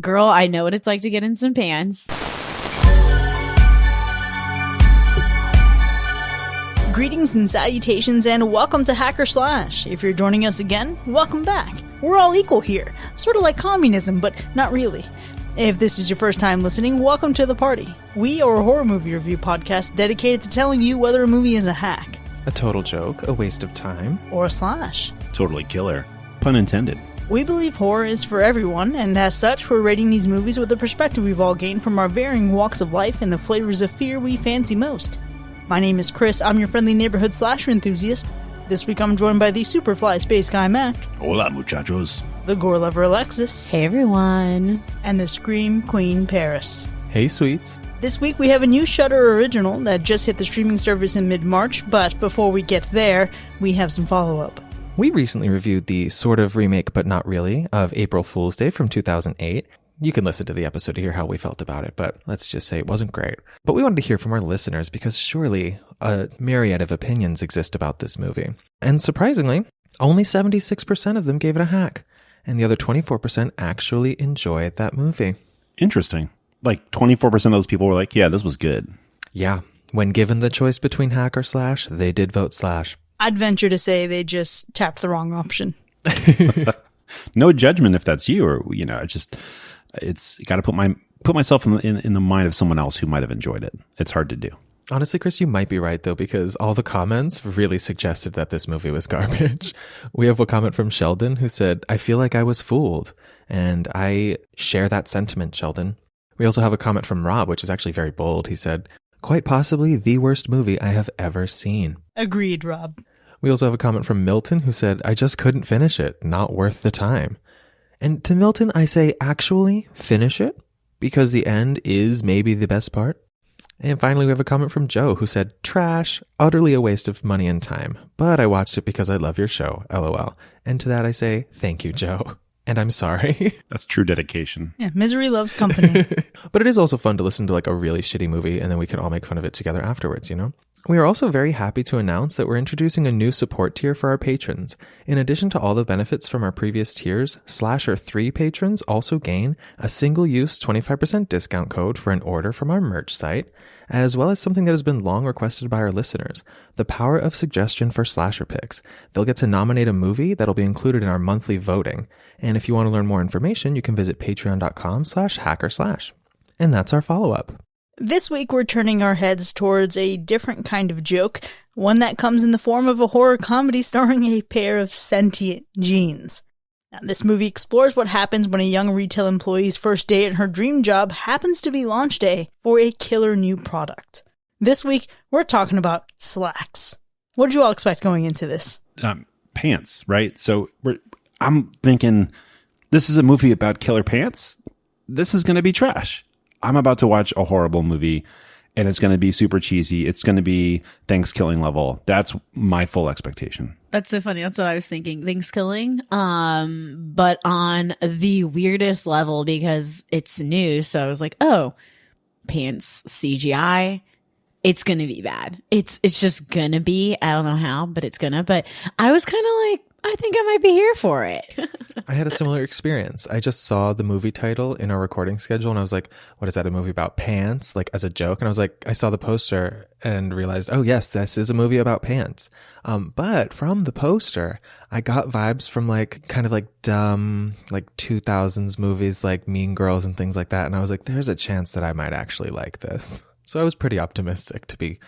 Girl, I know what it's like to get in some pants. Greetings and salutations and welcome to Hacker Slash. If you're joining us again, welcome back. We're all equal here. Sort of like communism, but not really. If this is your first time listening, welcome to the party. We are a horror movie review podcast dedicated to telling you whether a movie is a hack, a total joke, a waste of time, or a slash. Totally killer. Pun intended. We believe horror is for everyone, and as such, we're rating these movies with the perspective we've all gained from our varying walks of life and the flavors of fear we fancy most. My name is Chris, I'm your friendly neighborhood slasher enthusiast. This week I'm joined by the Superfly Space Guy Mac. Hola, muchachos. The Gore Lover Alexis. Hey everyone. And the Scream Queen Paris. Hey sweets. This week we have a new Shudder original that just hit the streaming service in mid-March, but before we get there, we have some follow-up. We recently reviewed the sort of remake, but not really, of April Fool's Day from 2008. You can listen to the episode to hear how we felt about it, but let's just say it wasn't great. But we wanted to hear from our listeners because surely a myriad of opinions exist about this movie. And surprisingly, only 76% of them gave it a hack, and the other 24% actually enjoyed that movie. Interesting. Like 24% of those people were like, yeah, this was good. Yeah. When given the choice between hack or slash, they did vote slash. I'd venture to say they just tapped the wrong option. No judgment if that's you, or, it's got to put myself in the mind of someone else who might have enjoyed it. It's hard to do. Honestly, Chris, you might be right, though, because all the comments really suggested that this movie was garbage. We have a comment from Sheldon who said, I feel like I was fooled. And I share that sentiment, Sheldon. We also have a comment from Rob, which is actually very bold. He said, quite possibly the worst movie I have ever seen. Agreed, Rob. We also have a comment from Milton who said, I just couldn't finish it. Not worth the time. And to Milton, I say, actually, finish it, because the end is maybe the best part. And finally, we have a comment from Joe who said, trash, utterly a waste of money and time, but I watched it because I love your show, LOL. And to that I say, thank you, Joe. And I'm sorry. That's true dedication. Yeah, misery loves company. But it is also fun to listen to like a really shitty movie and then we can all make fun of it together afterwards, you know? We are also very happy to announce that we're introducing a new support tier for our patrons. In addition to all the benefits from our previous tiers, Slasher 3 patrons also gain a single-use 25% discount code for an order from our merch site, as well as something that has been long requested by our listeners, the power of suggestion for Slasher Picks. They'll get to nominate a movie that'll be included in our monthly voting. And if you want to learn more information, you can visit patreon.com/hackerslash. And that's our follow-up. This week we're turning our heads towards a different kind of joke, one that comes in the form of a horror comedy starring a pair of sentient genes. Now, this movie explores what happens when a young retail employee's first day at her dream job happens to be launch day for a killer new product. This week we're talking about Slaxx. What did you all expect going into this? Pants, right? So I'm thinking, this is a movie about killer pants? This is going to be trash. I'm about to watch a horrible movie and it's going to be super cheesy. It's going to be Thanksgiving level. That's my full expectation. That's so funny. That's what I was thinking. Thanksgiving, but on the weirdest level because it's new. So I was like, oh, pants CGI. It's going to be bad. It's just going to be. I don't know how, but it's going to. But I was kind of like, I think I might be here for it. I had a similar experience. I just saw the movie title in our recording schedule and I was like, what is that, a movie about pants? Like as a joke. And I was like, I saw the poster and realized, oh yes, this is a movie about pants. But from the poster, I got vibes from like kind of like dumb, like 2000s movies like Mean Girls and things like that. And I was like, there's a chance that I might actually like this. So I was pretty optimistic to be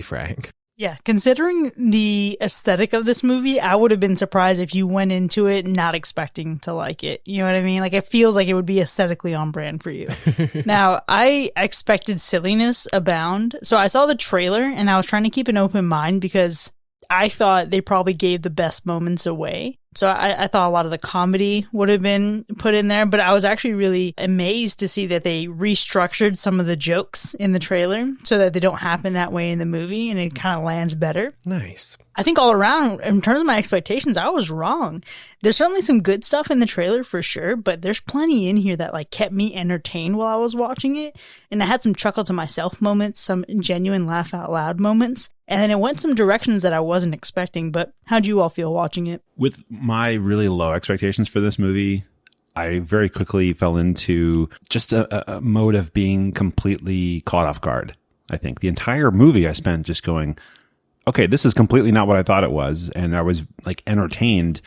frank. Yeah, considering the aesthetic of this movie, I would have been surprised if you went into it not expecting to like it. You know what I mean? Like, it feels like it would be aesthetically on brand for you. Now, I expected silliness abound. So I saw the trailer and I was trying to keep an open mind because I thought they probably gave the best moments away. So I thought a lot of the comedy would have been put in there, but I was actually really amazed to see that they restructured some of the jokes in the trailer so that they don't happen that way in the movie and it kind of lands better. Nice. I think all around, in terms of my expectations, I was wrong. There's certainly some good stuff in the trailer for sure, but there's plenty in here that like kept me entertained while I was watching it. And I had some chuckle to myself moments, some genuine laugh out loud moments. And then it went some directions that I wasn't expecting. But how'd you all feel watching it? With my really low expectations for this movie, I very quickly fell into just a mode of being completely caught off guard. I think the entire movie I spent just going, okay, this is completely not what I thought it was. And I was like entertained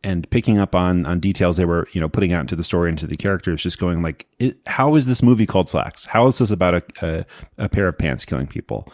and picking up on details they were, putting out into the story, into the characters, just going like, how is this movie called Slaxx? How is this about a pair of pants killing people?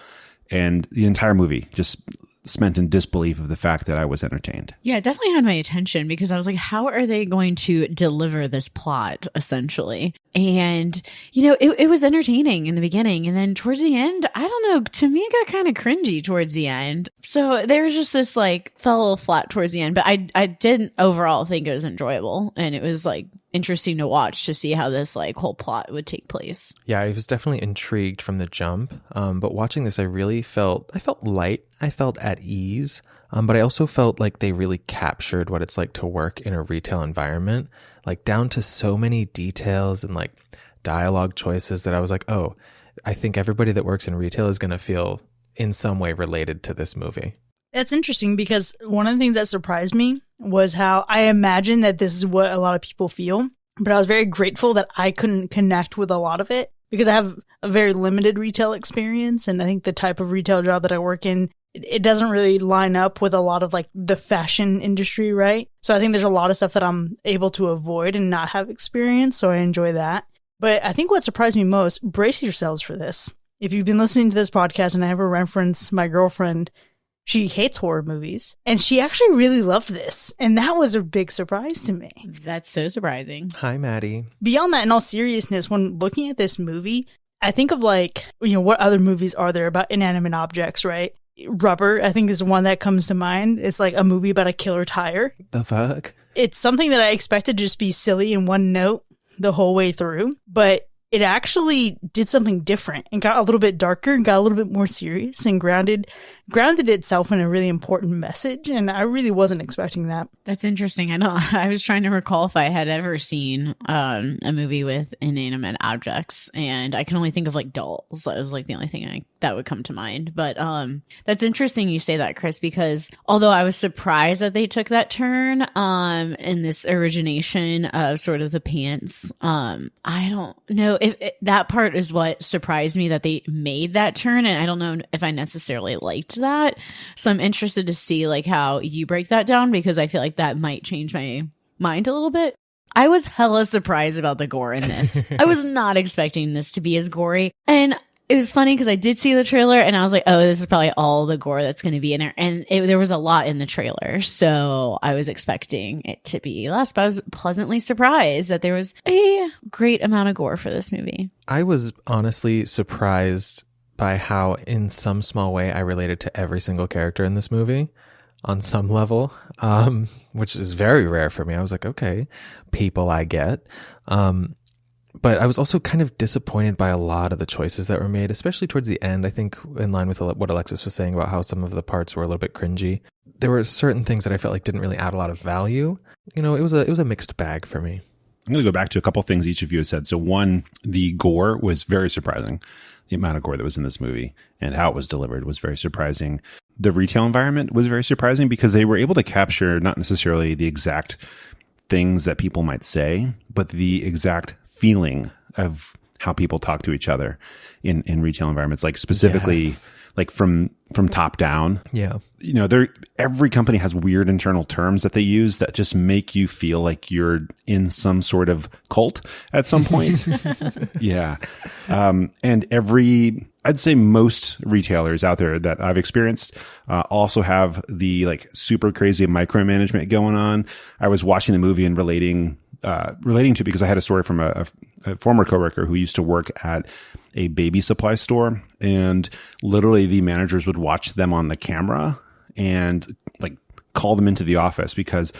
And the entire movie just spent in disbelief of the fact that I was entertained. Yeah, it definitely had my attention because I was like, how are they going to deliver this plot, essentially? And, it was entertaining in the beginning. And then towards the end, I don't know, to me, it got kind of cringy towards the end. So there was just this like, fell a little flat towards the end. But I did overall think it was enjoyable. And it was like interesting to watch to see how this like whole plot would take place. Yeah, I was definitely intrigued from the jump. But watching this, I felt light. I felt at ease. But I also felt like they really captured what it's like to work in a retail environment, like down to so many details and like dialogue choices that I was like, oh, I think everybody that works in retail is going to feel in some way related to this movie. That's interesting because one of the things that surprised me was how I imagine that this is what a lot of people feel, but I was very grateful that I couldn't connect with a lot of it because I have a very limited retail experience. And I think the type of retail job that I work in, it doesn't really line up with a lot of like the fashion industry, right? So I think there's a lot of stuff that I'm able to avoid and not have experience. So I enjoy that. But I think what surprised me most, brace yourselves for this. If you've been listening to this podcast and I ever reference my girlfriend, she hates horror movies and she actually really loved this. And that was a big surprise to me. That's so surprising. Hi, Maddie. Beyond that, in all seriousness, when looking at this movie, I think of like, what other movies are there about inanimate objects, right? Rubber, I think, is one that comes to mind. It's like a movie about a killer tire. The fuck? It's something that I expected to just be silly in one note the whole way through, but it actually did something different and got a little bit darker and got a little bit more serious and grounded itself in a really important message. And I really wasn't expecting that. That's interesting. I know. I was trying to recall if I had ever seen a movie with inanimate objects, and I can only think of like dolls. That was like the only thing that would come to mind. But that's interesting you say that, Chris, because although I was surprised that they took that turn in this origination of sort of the pants, I don't know if that part is what surprised me, that they made that turn, and I don't know if I necessarily liked that. So I'm interested to see like how you break that down, because I feel like that might change my mind a little bit. I was hella surprised about the gore in this. I was not expecting this to be as gory. And it was funny because I did see the trailer and I was like, oh, this is probably all the gore that's going to be in there. And there was a lot in the trailer. So I was expecting it to be less, but I was pleasantly surprised that there was a great amount of gore for this movie. I was honestly surprised by how, in some small way, I related to every single character in this movie on some level, which is very rare for me. I was like, okay, people I get. But I was also kind of disappointed by a lot of the choices that were made, especially towards the end. I think in line with what Alexis was saying about how some of the parts were a little bit cringy. There were certain things that I felt like didn't really add a lot of value. It was a mixed bag for me. I'm going to go back to a couple things each of you has said. So one, the gore was very surprising. The amount of gore that was in this movie and how it was delivered was very surprising. The retail environment was very surprising because they were able to capture not necessarily the exact things that people might say, but the exact feeling of how people talk to each other in retail environments, like specifically like from top down. Yeah. Every company has weird internal terms that they use that just make you feel like you're in some sort of cult at some point. Yeah. And I'd say most retailers out there that I've experienced also have the like super crazy micromanagement going on. I was watching the movie and relating to, because I had a story from a former coworker who used to work at a baby supply store, and literally the managers would watch them on the camera and like call them into the office because,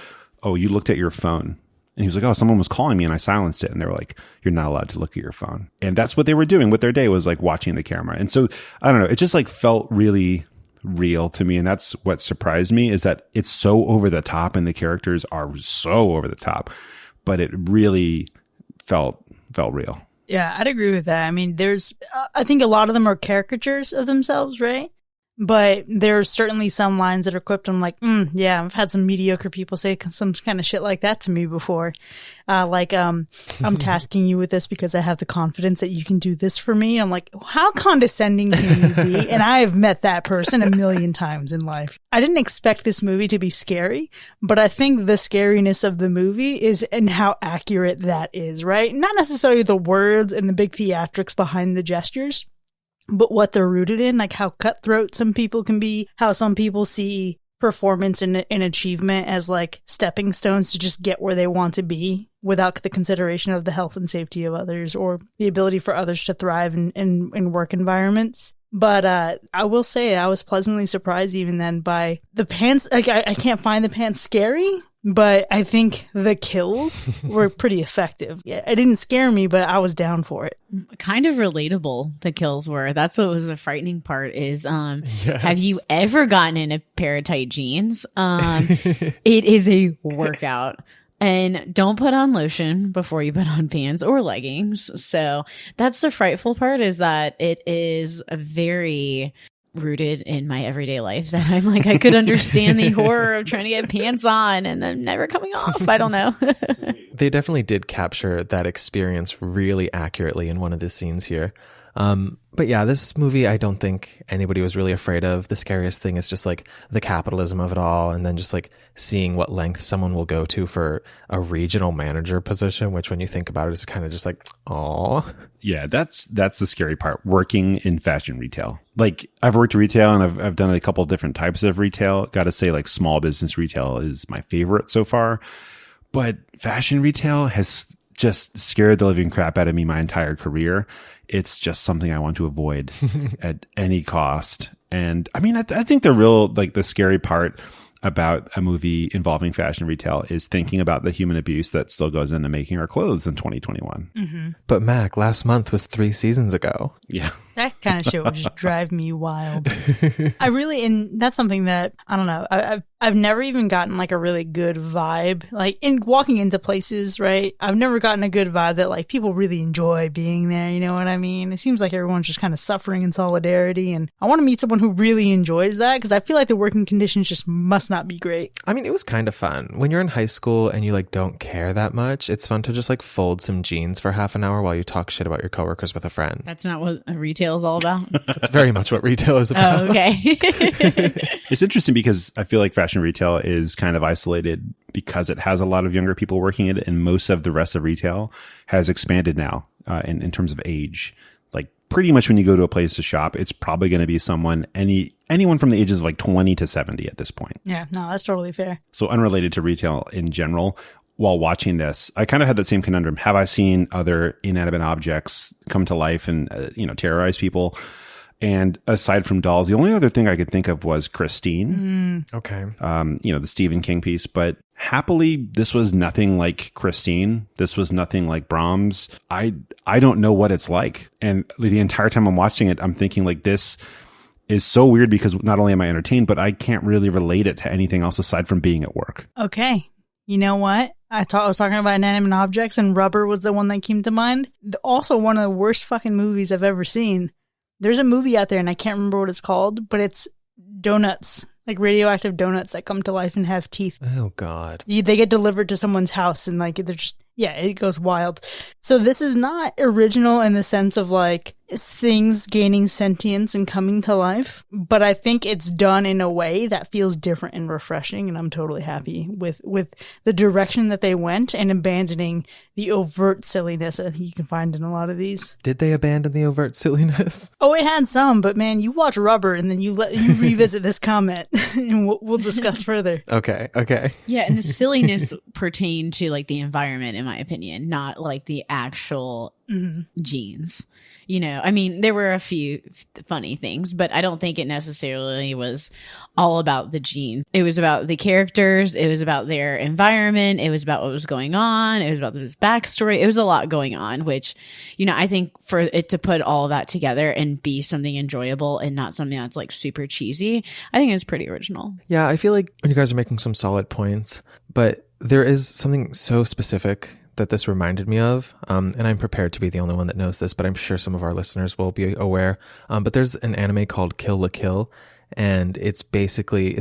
oh, you looked at your phone. And he was like, oh, someone was calling me and I silenced it. And they were like, you're not allowed to look at your phone. And that's what they were doing with their day, was like watching the camera. And so I don't know, it just like felt really real to me. And that's what surprised me, is that it's so over the top and the characters are so over the top, but it really felt real. Yeah, I'd agree with that. I mean, I think a lot of them are caricatures of themselves, right? But there's certainly some lines that are quipped. I'm like, yeah, I've had some mediocre people say some kind of shit like that to me before. I'm tasking you with this because I have the confidence that you can do this for me. I'm like, how condescending can you be? And I have met that person a million times in life. I didn't expect this movie to be scary, but I think the scariness of the movie is in how accurate that is, right? Not necessarily the words and the big theatrics behind the gestures, but what they're rooted in, like how cutthroat some people can be, how some people see performance and achievement as like stepping stones to just get where they want to be without the consideration of the health and safety of others or the ability for others to thrive in work environments. But I will say I was pleasantly surprised even then by the pants. Like I can't find the pants scary, but I think the kills were pretty effective. Yeah, it didn't scare me, but I was down for it. Kind of relatable, the kills were. That's what was the frightening part is, Yes. have you ever gotten in a pair of tight jeans? It is a workout. And don't put on lotion before you put on pants or leggings. So that's the frightful part, is that it is a very rooted in my everyday life, that I'm like, I could understand the horror of trying to get pants on and then never coming off. I don't know. They definitely did capture that experience really accurately in one of the scenes here. But yeah, this movie, I don't think anybody was really afraid of. The scariest thing is just like the capitalism of it all, and then just like seeing what length someone will go to for a regional manager position, which when you think about it is kind of just like, aw. Yeah, that's the scary part, working in fashion retail. Like, I've worked retail and I've done a couple of different types of retail. Got to say, like, small business retail is my favorite so far. But fashion retail has just scared the living crap out of me my entire career. It's just something I want to avoid at any cost. And I mean, I think the scary part about a movie involving fashion retail is thinking about the human abuse that still goes into making our clothes in 2021. Mm-hmm. But Mac, last month was 3 seasons ago. Yeah. That kind of shit would just drive me wild. And that's something that, I don't know, I've never even gotten like a really good vibe, like in walking into places, right? I've never gotten a good vibe that like people really enjoy being there. You know what I mean? It seems like everyone's just kind of suffering in solidarity. And I want to meet someone who really enjoys that, because I feel like the working conditions just must not be great. I mean, it was kind of fun. When you're in high school and you like don't care that much, it's fun to just like fold some jeans for half an hour while you talk shit about your coworkers with a friend. That's not what retail is all about. That's very much what retail is about. Oh, okay. It's interesting because I feel like fashion retail is kind of isolated because it has a lot of younger people working in it, and most of the rest of retail has expanded now in terms of age. Like, pretty much when you go to a place to shop, it's probably going to be anyone from the ages of like 20 to 70 at this point. Yeah, no, that's totally fair. So unrelated to retail in general, while watching this, I kind of had that same conundrum. Have I seen other inanimate objects come to life and, terrorize people? And aside from dolls, the only other thing I could think of was Christine. Okay. The Stephen King piece. But happily, this was nothing like Christine. This was nothing like Brahms. I don't know what it's like. And the entire time I'm watching it, I'm thinking like, this is so weird because not only am I entertained, but I can't really relate it to anything else aside from being at work. Okay. You know what? I was talking about inanimate objects, and Rubber was the one that came to mind. Also, one of the worst fucking movies I've ever seen. There's a movie out there, and I can't remember what it's called, but it's donuts, like radioactive donuts that come to life and have teeth. Oh, God. They get delivered to someone's house, and like they're just, yeah, it goes wild. So this is not original in the sense of like things gaining sentience and coming to life, but I think it's done in a way that feels different and refreshing, and I'm totally happy with the direction that they went and abandoning the overt silliness that I think you can find in a lot of these. Did they abandon the overt silliness? Oh, it had some, but man, you watch Rubber and then you revisit this comment, and we'll discuss further. Okay. Yeah, and the silliness pertained to like the environment, in my opinion, not like the actual genes. I mean, there were a few funny things, but I don't think it necessarily was all about the genes. It was about the characters. It was about their environment. It was about what was going on. It was about this backstory. It was a lot going on, which, I think for it to put all of that together and be something enjoyable and not something that's like super cheesy, I think it's pretty original. Yeah, I feel like you guys are making some solid points, but there is something so specific that this reminded me of, and I'm prepared to be the only one that knows this, but I'm sure some of our listeners will be aware. But there's an anime called Kill la Kill, And it's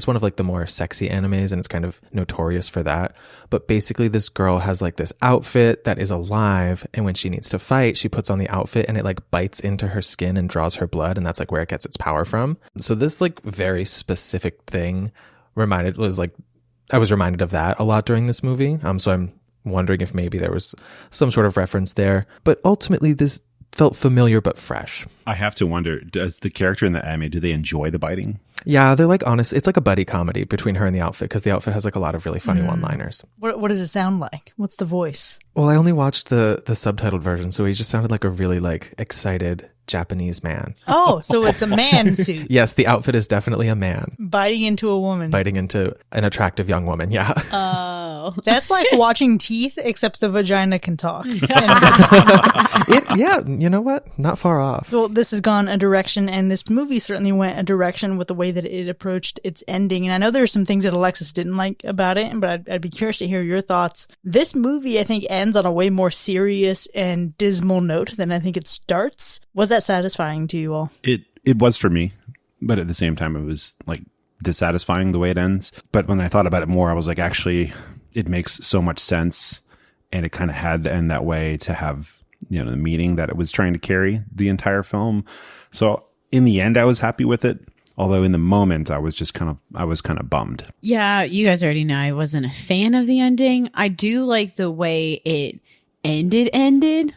one of like the more sexy animes, and it's kind of notorious for that. But basically this girl has like this outfit that is alive, and when she needs to fight, she puts on the outfit and it like bites into her skin and draws her blood, and that's like where it gets its power from. So this like very specific thing I was reminded of that a lot during this movie. So I'm wondering if maybe there was some sort of reference there. But ultimately, this felt familiar but fresh. I have to wonder, does the character in the anime, do they enjoy the biting? Yeah, they're like honest. It's like a buddy comedy between her and the outfit, because the outfit has like a lot of really funny one-liners. What does it sound like? What's the voice? Well, I only watched the subtitled version, so he just sounded like a really like excited Japanese man. Oh, so it's a man suit. Yes, the outfit is definitely a man. Biting into a woman. Biting into an attractive young woman, yeah. Oh. That's like watching teeth, except the vagina can talk. Yeah, you know what? Not far off. Well, this has gone a direction, and this movie certainly went a direction with the way that it approached its ending. And I know there are some things that Alexis didn't like about it, but I'd be curious to hear your thoughts. This movie, I think, ends on a way more serious and dismal note than I think it starts. Was that satisfying to you all? It was for me, but at the same time, it was like dissatisfying the way it ends. But when I thought about it more, I was like, actually, it makes so much sense, and it kind of had to end that way to have, you know, the meaning that it was trying to carry the entire film. So in the end, I was happy with it. Although in the moment, I was kind of bummed. Yeah, you guys already know I wasn't a fan of the ending. I do like the way it ended.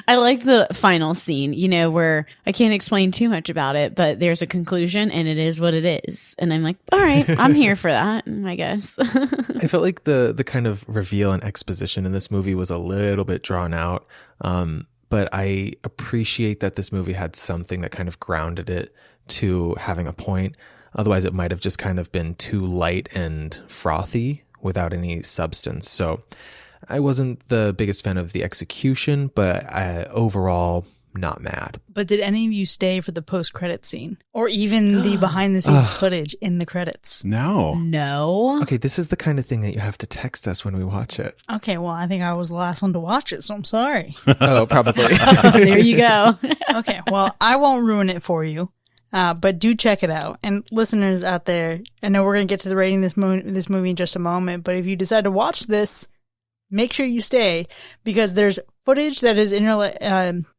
I like the final scene, you know, where I can't explain too much about it, but there's a conclusion and it is what it is. And I'm like, all right, I'm here for that, I guess. I felt like the kind of reveal and exposition in this movie was a little bit drawn out. But I appreciate that this movie had something that kind of grounded it to having a point. Otherwise, it might have just kind of been too light and frothy without any substance. So I wasn't the biggest fan of the execution, but overall, not mad. But did any of you stay for the post-credit scene? Or even the behind-the-scenes footage in the credits? No. Okay, this is the kind of thing that you have to text us when we watch it. Okay, well, I think I was the last one to watch it, so I'm sorry. Oh, probably. There you go. Okay, well, I won't ruin it for you. But do check it out. And listeners out there, I know we're going to get to the rating this movie in just a moment, but if you decide to watch this, make sure you stay, because there's footage that is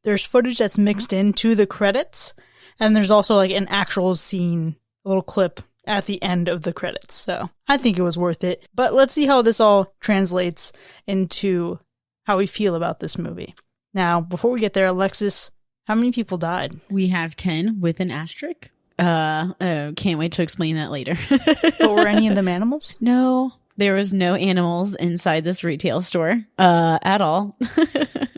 there's footage that's mixed into the credits, and there's also like an actual scene, a little clip at the end of the credits. So I think it was worth it. But let's see how this all translates into how we feel about this movie. Now, before we get there, Alexis, how many people died? We have 10 with an asterisk. Can't wait to explain that later. But were any of them animals? No. There was no animals inside this retail store at all.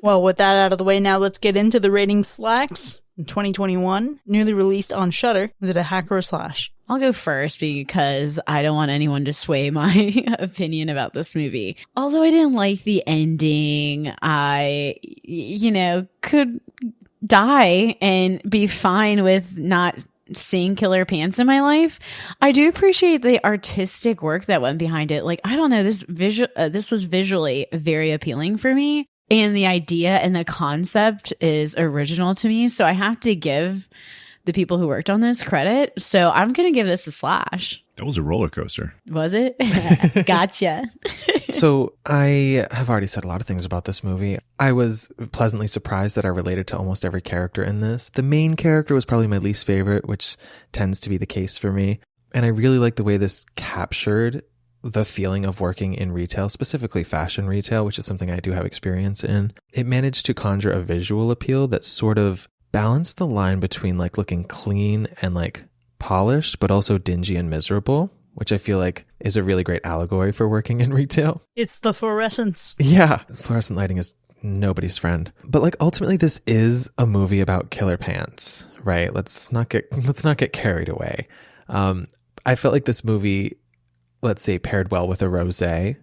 Well, with that out of the way, now let's get into the rating. Slaxx in 2021, newly released on Shudder. Was it a hack or a slash? I'll go first because I don't want anyone to sway my opinion about this movie. Although I didn't like the ending, I, could die and be fine with not seeing killer pants in my life. I do appreciate the artistic work that went behind it. Like, I don't know, this was visually very appealing for me, and the idea and the concept is original to me. So I have to give the people who worked on this credit. So I'm going to give this a slash. That was a roller coaster. Was it? Gotcha. So I have already said a lot of things about this movie. I was pleasantly surprised that I related to almost every character in this. The main character was probably my least favorite, which tends to be the case for me. And I really like the way this captured the feeling of working in retail, specifically fashion retail, which is something I do have experience in. It managed to conjure a visual appeal that sort of balanced the line between like looking clean and like polished, but also dingy and miserable, which I feel like is a really great allegory for working in retail. It's the fluorescence. Yeah. Fluorescent lighting is nobody's friend. But like ultimately this is a movie about killer pants, right? Let's not get carried away. I felt like this movie, let's say, paired well with a rosé,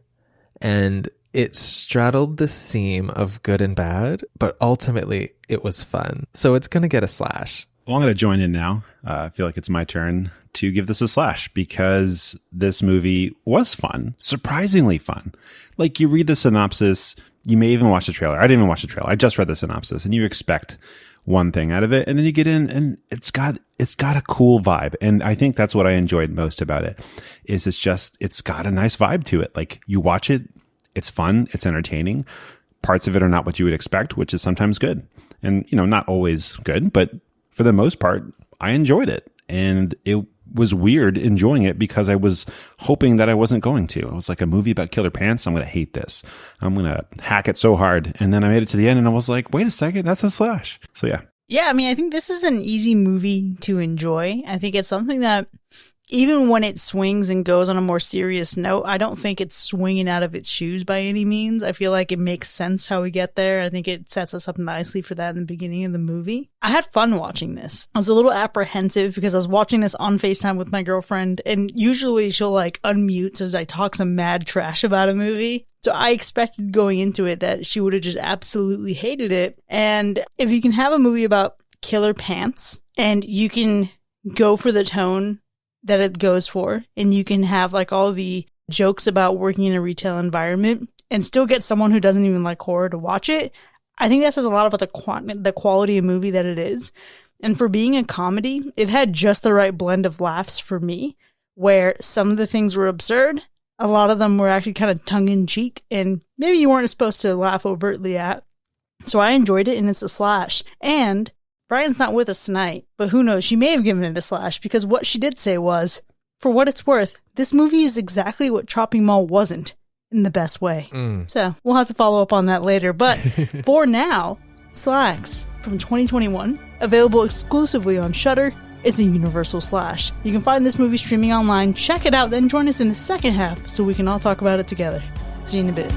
and it straddled the seam of good and bad, but ultimately it was fun. So it's going to get a slash. Well, I'm going to join in now. I feel like it's my turn to give this a slash because this movie was fun, surprisingly fun. Like, you read the synopsis, you may even watch the trailer. I didn't even watch the trailer. I just read the synopsis, and you expect one thing out of it. And then you get in and it's got a cool vibe. And I think that's what I enjoyed most about it is it's got a nice vibe to it. Like you watch it, it's fun, it's entertaining. Parts of it are not what you would expect, which is sometimes good. And, not always good, but for the most part, I enjoyed it. And it was weird enjoying it because I was hoping that I wasn't going to. I was like, a movie about killer pants, I'm going to hate this. I'm going to hack it so hard. And then I made it to the end and I was like, wait a second, that's a slash. So yeah. Yeah, I mean, I think this is an easy movie to enjoy. I think it's something that even when it swings and goes on a more serious note, I don't think it's swinging out of its shoes by any means. I feel like it makes sense how we get there. I think it sets us up nicely for that in the beginning of the movie. I had fun watching this. I was a little apprehensive because I was watching this on FaceTime with my girlfriend, and usually she'll like unmute as I talk some mad trash about a movie. So I expected going into it that she would have just absolutely hated it. And if you can have a movie about killer pants and you can go for the tone that it goes for, and you can have like all the jokes about working in a retail environment and still get someone who doesn't even like horror to watch it, I think that says a lot about the quality of movie that it is. And for being a comedy, it had just the right blend of laughs for me, where some of the things were absurd, a lot of them were actually kind of tongue-in-cheek, and maybe you weren't supposed to laugh overtly at. So I enjoyed it, and it's a slash. And Brian's not with us tonight, but who knows, she may have given it a slash, because what she did say was, for what it's worth, this movie is exactly what Chopping Mall wasn't, in the best way. So we'll have to follow up on that later. But for now, Slaxx from 2021, available exclusively on Shudder, is a universal slash. You can find this movie streaming online, check it out, then join us in the second half so we can all talk about it together. See you in a bit.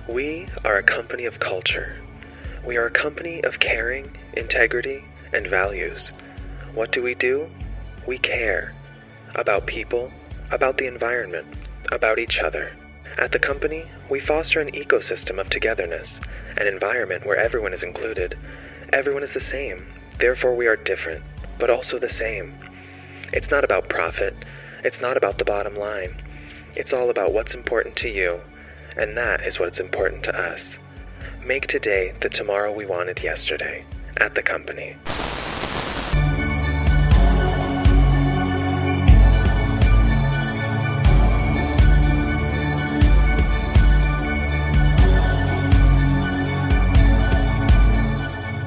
We are a company of culture. We are a company of caring, integrity, and values. What do? We care. About people, about the environment, about each other. At the company, we foster an ecosystem of togetherness, an environment where everyone is included. Everyone is the same, therefore we are different, but also the same. It's not about profit. It's not about the bottom line. It's all about what's important to you, and that is what's important to us. Make today the tomorrow we wanted yesterday. At the company.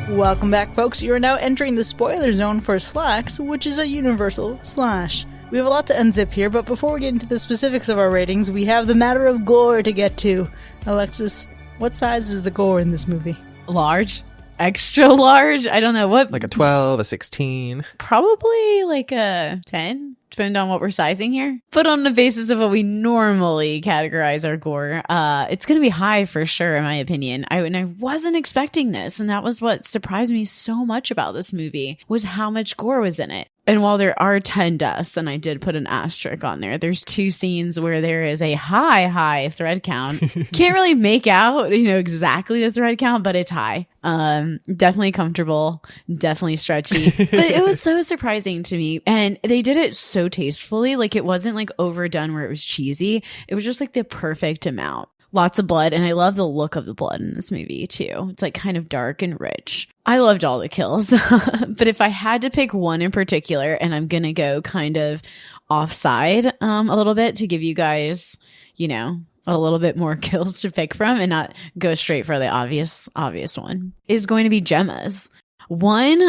Welcome back, folks. You are now entering the spoiler zone for Slaxx, which is a universal slash. We have a lot to unzip here, but before we get into the specifics of our ratings, we have the matter of gore to get to. Alexis, what size is the gore in this movie? Large? Extra large? I don't know what. Like a 12, a 16. Probably like a 10, depending on what we're sizing here. But on the basis of what we normally categorize our gore, it's going to be high for sure, in my opinion. I wasn't expecting this, and that was what surprised me so much about this movie, was how much gore was in it. And while there are 10 deaths, and I did put an asterisk on there, there's 2 scenes where there is a high thread count. Can't really make out, exactly the thread count, but it's high. Definitely comfortable, definitely stretchy. But it was so surprising to me. And they did it so tastefully. Like, it wasn't like overdone where it was cheesy. It was just like the perfect amount. Lots of blood, and I love the look of the blood in this movie too. It's like kind of dark and rich. I loved all the kills. But if I had to pick one in particular, and I'm gonna go kind of offside a little bit to give you guys, a little bit more kills to pick from and not go straight for the obvious one, is going to be Gemma's. One,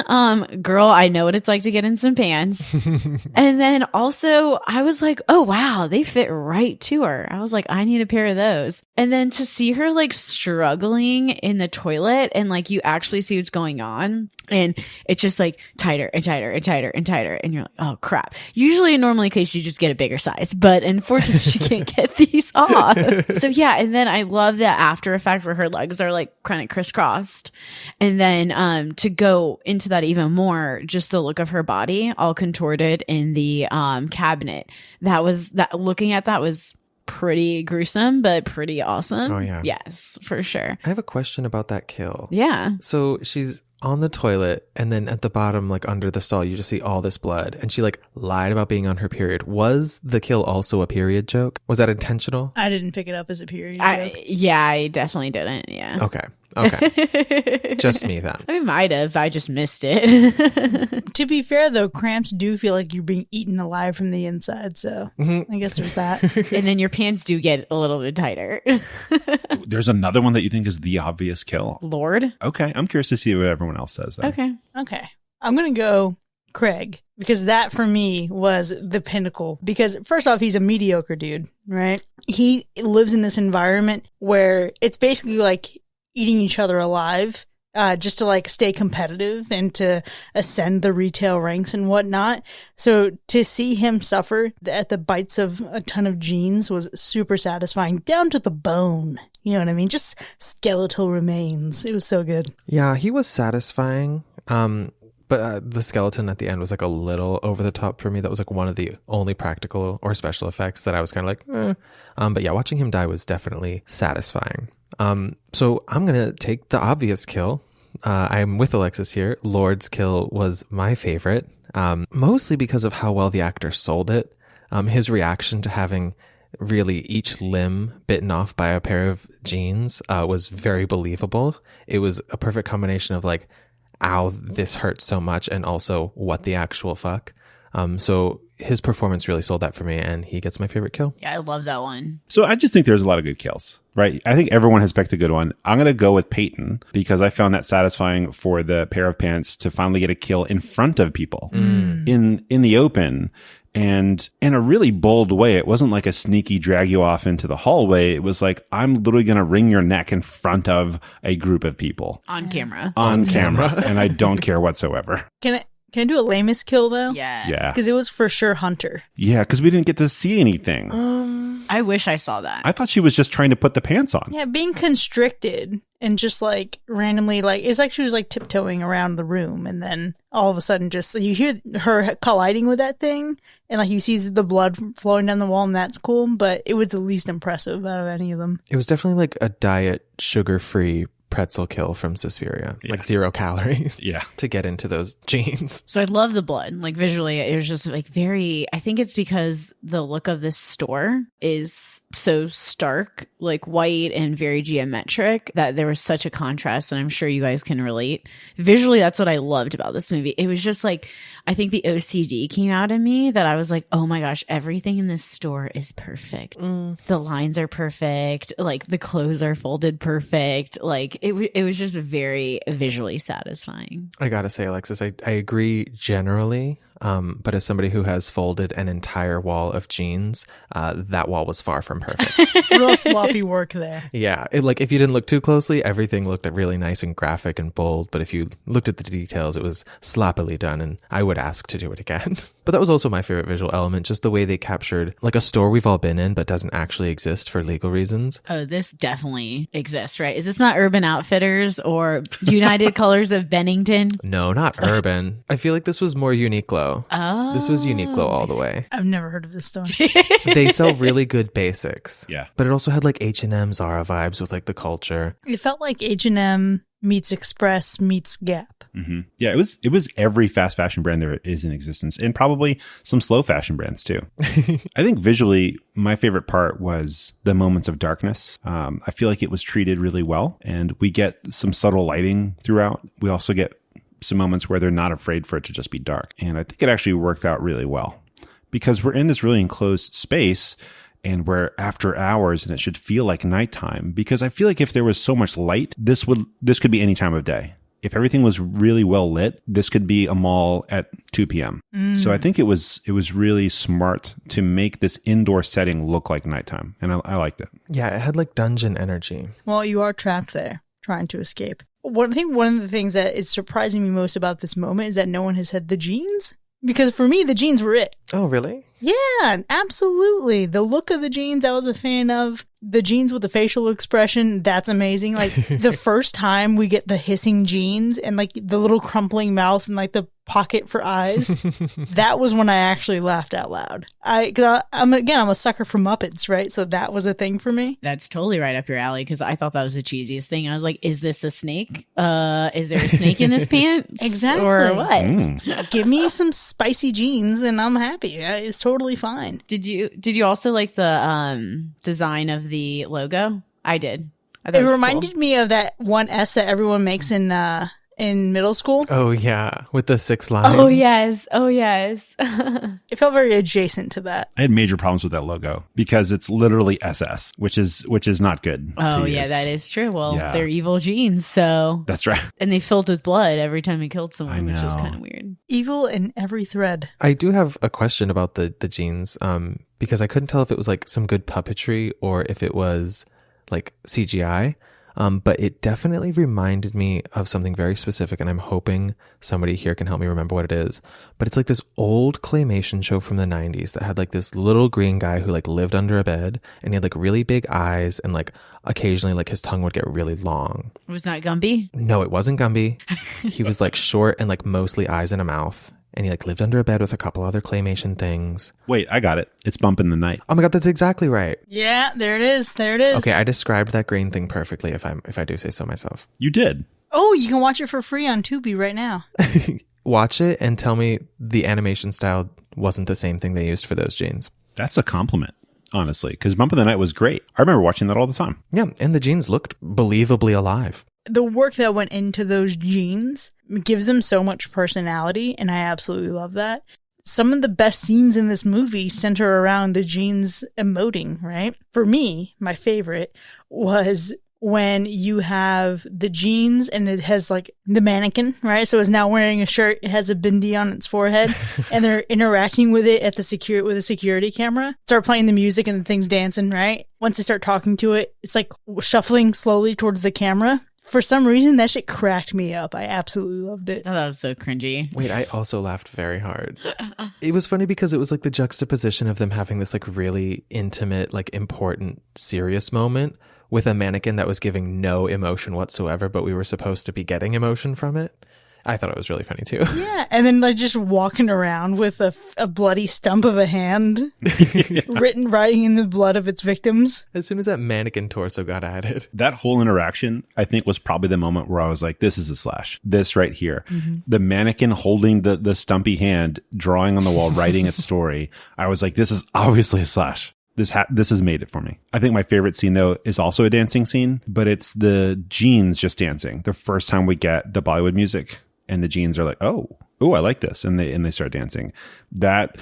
girl, I know what it's like to get in some pants. And then also I was like, oh wow, they fit right to her. I was like, I need a pair of those. And then to see her like struggling in the toilet, and like you actually see what's going on, and it's just like tighter and tighter and tighter and tighter. And you're like, oh crap. Usually in normal case, you just get a bigger size, but unfortunately she can't get these off. So yeah. And then I love that after effect where her legs are like kind of crisscrossed. And then, to go into that even more, just the look of her body all contorted in the, cabinet. Looking at that was pretty gruesome, but pretty awesome. Oh yeah. Yes, for sure. I have a question about that kill. Yeah. So she's on the toilet, and then at the bottom, like under the stall, you just see all this blood. And she like lied about being on her period. Was the kill also a period joke? Was that intentional? I didn't pick it up as a period joke. Yeah, I definitely didn't. Yeah. Okay. Just me then. I might have. I just missed it. To be fair, though, cramps do feel like you're being eaten alive from the inside. So I guess there's that. And then your pants do get a little bit tighter. There's another one that you think is the obvious kill. Lord. Okay. I'm curious to see what everyone else says then. Okay. I'm going to go Craig, because that for me was the pinnacle. Because first off, he's a mediocre dude, right? He lives in this environment where it's basically like eating each other alive, just to like stay competitive and to ascend the retail ranks and whatnot. So to see him suffer at the bites of a ton of jeans was super satisfying, down to the bone. You know what I mean? Just skeletal remains. It was so good. Yeah, he was satisfying. But the skeleton at the end was like a little over the top for me. That was like one of the only practical or special effects that I was kind of like, But yeah, watching him die was definitely satisfying. So I'm going to take the obvious kill. I'm with Alexis here. Lord's kill was my favorite, mostly because of how well the actor sold it. His reaction to having really each limb bitten off by a pair of jeans was very believable. It was a perfect combination of like, ow, this hurts so much, and also what the actual fuck. So his performance really sold that for me, and he gets my favorite kill. Yeah, I love that one. So I just think there's a lot of good kills, right? I think everyone has picked a good one. I'm going to go with Peyton because I found that satisfying for the pair of pants to finally get a kill in front of people in the open. And in a really bold way. It wasn't like a sneaky drag you off into the hallway. It was like, I'm literally going to wring your neck in front of a group of people. On camera. On camera. And I don't care whatsoever. Can I do a lamest kill, though? Yeah. Yeah. Because it was for sure Hunter. Yeah, because we didn't get to see anything. I wish I saw that. I thought she was just trying to put the pants on. Yeah, being constricted and just like randomly, like it's like she was like tiptoeing around the room, and then all of a sudden, just you hear her colliding with that thing, and like you see the blood flowing down the wall, and that's cool. But it was the least impressive out of any of them. It was definitely like a diet sugar-free pretzel kill from Suspiria. Yeah. Like 0 calories. Yeah. To get into those jeans. So I love the blood. Like visually, it was just like very, I think it's because the look of this store is so stark, like white and very geometric, that there was such a contrast, and I'm sure you guys can relate. Visually, that's what I loved about this movie. It was just like, I think the OCD came out in me that I was like, oh my gosh, everything in this store is perfect. The lines are perfect. Like the clothes are folded perfect. Like it was just very visually satisfying. I gotta say, Alexis, I agree generally, but as somebody who has folded an entire wall of jeans, that wall was far from perfect. Real sloppy work there. Yeah, like if you didn't look too closely, everything looked really nice and graphic and bold, but if you looked at the details, it was sloppily done, and I would ask to do it again. But that was also my favorite visual element, just the way they captured like a store we've all been in but doesn't actually exist for legal reasons. Oh, this definitely exists, right? Is this not Urban Outfitters or United Colors of Bennington? No, not Urban. I feel like this was more Uniqlo. Oh. This was Uniqlo all the way. I've never heard of this store. They sell really good basics. Yeah. But it also had like H&M, Zara vibes with like the culture. It felt like H&M meets Express meets Gap. Mm-hmm. Yeah, it was every fast fashion brand there is in existence, and probably some slow fashion brands too. I think visually, my favorite part was the moments of darkness. I feel like it was treated really well, and we get some subtle lighting throughout. We also get some moments where they're not afraid for it to just be dark, and I think it actually worked out really well because we're in this really enclosed space. And we're after hours, and it should feel like nighttime, because I feel like if there was so much light, this could be any time of day. If everything was really well lit, this could be a mall at 2 p.m. So I think it was really smart to make this indoor setting look like nighttime, and I liked it. Yeah, it had like dungeon energy. Well, you are trapped there, trying to escape. I think one of the things that is surprising me most about this moment is that no one has said the jeans. Because for me, the jeans were it. Oh, really? Yeah, absolutely. The look of the jeans I was a fan of. The jeans with the facial expression, that's amazing. Like the first time we get the hissing jeans and like the little crumpling mouth and like the pocket for eyes, that was when I actually laughed out loud. I'm a sucker for Muppets, right? So that was a thing for me. That's totally right up your alley because I thought that was the cheesiest thing. I was like, is this a snake? Is there a snake in this pants? Exactly. Or what? Give me some spicy jeans and I'm happy. It's totally fine. Did you also like the design of the logo? I did. I thought It was reminded cool. me of that one S that everyone makes in middle school. Oh yeah, with the 6 lines. Oh yes. Oh yes. It felt very adjacent to that. I had major problems with that logo because it's literally SS, which is not good. Oh to yeah, use. that is true. Well, Yeah. they're evil genes, so That's right. and they filled with blood every time he killed someone, which was know. kind of weird. Evil in every thread. I do have a question about the jeans, because I couldn't tell if it was like some good puppetry or if it was like CGI. But it definitely reminded me of something very specific, and I'm hoping somebody here can help me remember what it is. But it's like this old claymation show from the 90s that had like this little green guy who like lived under a bed, and he had like really big eyes, and like occasionally like his tongue would get really long. Was that Gumby? No, it wasn't Gumby. He was like short and like mostly eyes and a mouth. And he like lived under a bed with a couple other claymation things. Wait, I got it. It's Bump in the Night. Oh my God, that's exactly right. Yeah, there it is. There it is. Okay, I described that green thing perfectly if I do say so myself. You did. Oh, you can watch it for free on Tubi right now. Watch it and tell me the animation style wasn't the same thing they used for those jeans. That's a compliment, honestly, because Bump in the Night was great. I remember watching that all the time. Yeah, and the jeans looked believably alive. The work that went into those jeans gives them so much personality, and I absolutely love that. Some of the best scenes in this movie center around the jeans emoting, right? For me, my favorite was when you have the jeans and it has like the mannequin, right? So it's now wearing a shirt, it has a bindi on its forehead, and they're interacting with it at with a security camera. Start playing the music and the thing's dancing, right? Once they start talking to it, it's like shuffling slowly towards the camera. For some reason, that shit cracked me up. I absolutely loved it. Oh, that was so cringy. Wait, I also laughed very hard. It was funny because it was like the juxtaposition of them having this like really intimate, like important, serious moment with a mannequin that was giving no emotion whatsoever, but we were supposed to be getting emotion from it. I thought it was really funny too. Yeah, and then like just walking around with a bloody stump of a hand writing in the blood of its victims. As soon as that mannequin torso got added. That whole interaction, I think, was probably the moment where I was like, this is a slash. This right here. Mm-hmm. The mannequin holding the stumpy hand, drawing on the wall, writing its story. I was like, this is obviously a slash. This has made it for me. I think my favorite scene, though, is also a dancing scene, but it's the jeans just dancing. The first time we get the Bollywood music. And the jeans are like, oh, I like this. And they start dancing. That